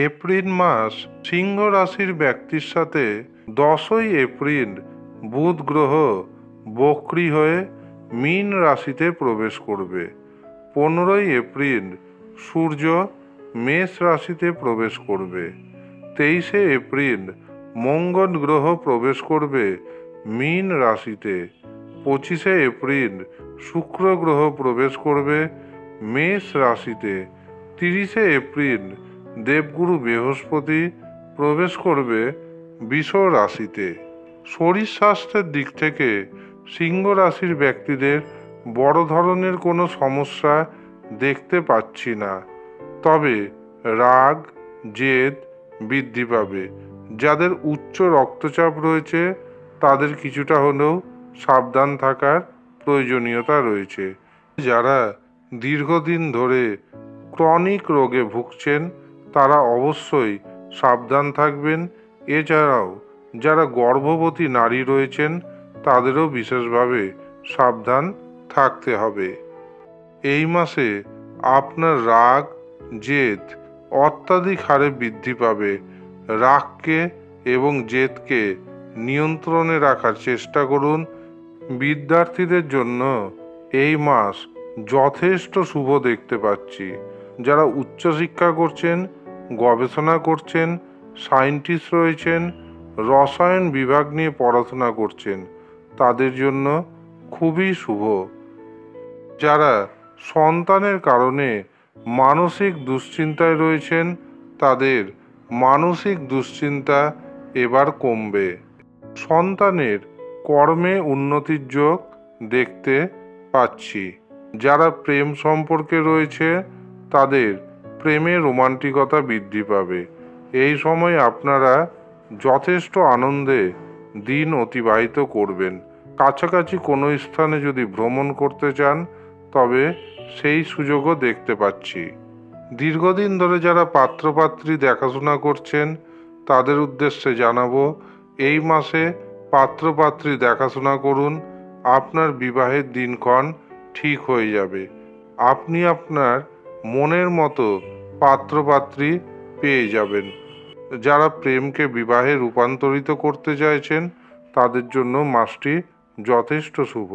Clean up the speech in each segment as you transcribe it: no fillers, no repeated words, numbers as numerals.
April মাস সিংহ রাশির ব্যক্তির সাথে 10ই এপ্রিল বুধ গ্রহ বক্রী হয়ে মীন রাশিতে প্রবেশ করবে। 15ই এপ্রিল সূর্য মেষ রাশিতে প্রবেশ করবে। 23শে এপ্রিল মঙ্গল গ্রহ প্রবেশ করবে মীন রাশিতে। 25শে এপ্রিল শুক্র গ্রহ প্রবেশ করবে মেষ রাশিতে। 30শে এপ্রিল দেবগুরু বৃহস্পতি প্রবেশ করবে বৃষ রাশিতে। শরীর স্বাস্থ্যের দিক থেকে সিংহ রাশির ব্যক্তিদের বড় ধরনের কোনো সমস্যা দেখতে পাচ্ছি না, তবে রাগ জেদ বৃদ্ধি পাবে। যাদের উচ্চ রক্তচাপ রয়েছে তাদের কিছুটা হলেও সাবধান থাকার প্রয়োজনীয়তা রয়েছে। যারা দীর্ঘদিন ধরে ক্রনিক রোগে ভুগছেন তারা অবশ্যই সাবধান থাকবেন। এছাড়াও যারা গর্ভবতী নারী রয়েছেন তাদেরও বিশেষভাবে সাবধান থাকতে হবে। এই মাসে আপনার রাগ জেদ অত্যাধিক হারে বৃদ্ধি পাবে। রাগকে এবং জেদকে নিয়ন্ত্রণে রাখার চেষ্টা করুন। বিদ্যার্থীদের জন্য এই মাস যথেষ্ট শুভ দেখতে পাচ্ছি। যারা উচ্চশিক্ষা করছেন, গবেষণা করছেন, সায়েন্টিস্ট রয়েছেন, রসায়ন বিভাগ নিয়ে পড়াশোনা করছেন তাদের জন্য খুবই শুভ। যারা সন্তানের কারণে মানসিক দুশ্চিন্তায় রয়েছেন তাদের মানসিক দুশ্চিন্তা এবার কমবে। সন্তানের কর্মে উন্নতির যোগ দেখতে পাচ্ছি। যারা প্রেম সম্পর্কে রয়েছে তাদের প্রেমে রোমান্টিকতা বৃদ্ধি পাবে। এই সময় আপনারা যথেষ্ট আনন্দে দিন অতিবাহিত করবেন। কাছাকাছি কোনো স্থানে যদি ভ্রমণ করতে চান তবে সেই সুযোগও দেখতে পাচ্ছি। দীর্ঘদিন ধরে যারা পাত্রপাত্রী দেখাশোনা করছেন তাদের উদ্দেশ্যে জানাবো, এই মাসে পাত্রপাত্রী দেখাশোনা করুন। আপনার বিবাহের দিনক্ষণ ঠিক হয়ে যাবে। আপনি আপনার মনের মতো পাত্রপাত্রী পেয়ে যাবেন। যারা প্রেমকে বিবাহে রূপান্তরিত করতে চাইছেন তাদের জন্য মাসটি যথেষ্ট শুভ।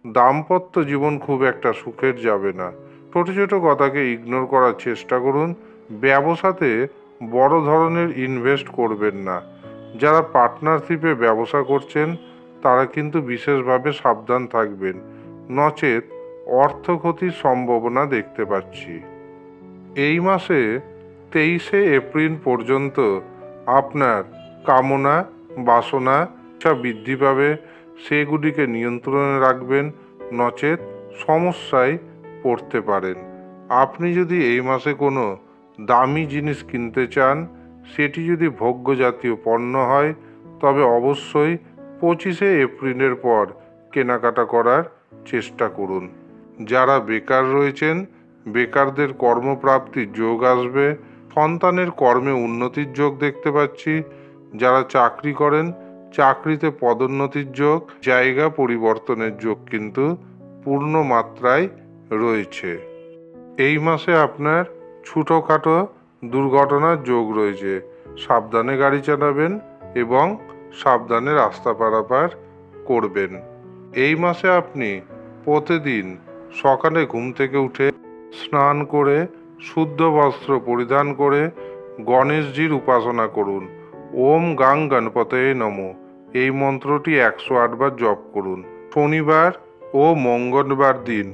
দাম্পত্য জীবন খুব একটা সুখের যাবে না। ছোট ছোট কথাকে ইগনোর করার চেষ্টা করুন। ব্যবসাতে বড় ধরনের ইনভেস্ট করবেন না। যারা পার্টনারশিপে ব্যবসা করছেন তারা কিন্তু বিশেষভাবে সাবধান থাকবেন, নচেত অর্থ ক্ষতির সম্ভাবনা দেখতে পাচ্ছি। এই মাসে 23শে এপ্রিল পর্যন্ত আপনার কামনা বাসনা বৃদ্ধি পাবে। সেগুলিকে নিয়ন্ত্রণে রাখবেন, নচেত সমস্যায় পড়তে পারেন। আপনি যদি এই মাসে কোনো দামি জিনিস কিনতে চান, সেটি যদি ভোগ্য জাতীয় পণ্য হয় তবে অবশ্যই 25শে এপ্রিলের পর কেনাকাটা করার চেষ্টা করুন। যারা বেকার রয়েছেন বেকারদের কর্মপ্রাপ্তির যোগ আসবে। সন্তানের কর্মে উন্নতির যোগ দেখতে পাচ্ছি। যারা চাকরি করেন চাকরিতে পদোন্নতির যোগ, জায়গা পরিবর্তনের যোগ কিন্তু পূর্ণ মাত্রায় রয়েছে। এই মাসে আপনার ছোটোখাটো দুর্ঘটনার যোগ রয়েছে। সাবধানে গাড়ি চালাবেন এবং সাবধানে রাস্তা পারাপার করবেন। এই মাসে আপনি প্রতিদিন সকালে ঘুম থেকে উঠে স্নান করে শুদ্ধ বস্ত্র পরিধান করে গণেশজির উপাসনা করুন। ওম গাং গণপতয়ে নমঃ এই মন্ত্রটি 108 বার জপ করুন। শনিবার ও মঙ্গলবার দিন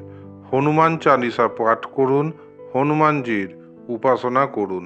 হনুমান চালিসা পাঠ করুন, হনুমানজির উপাসনা করুন।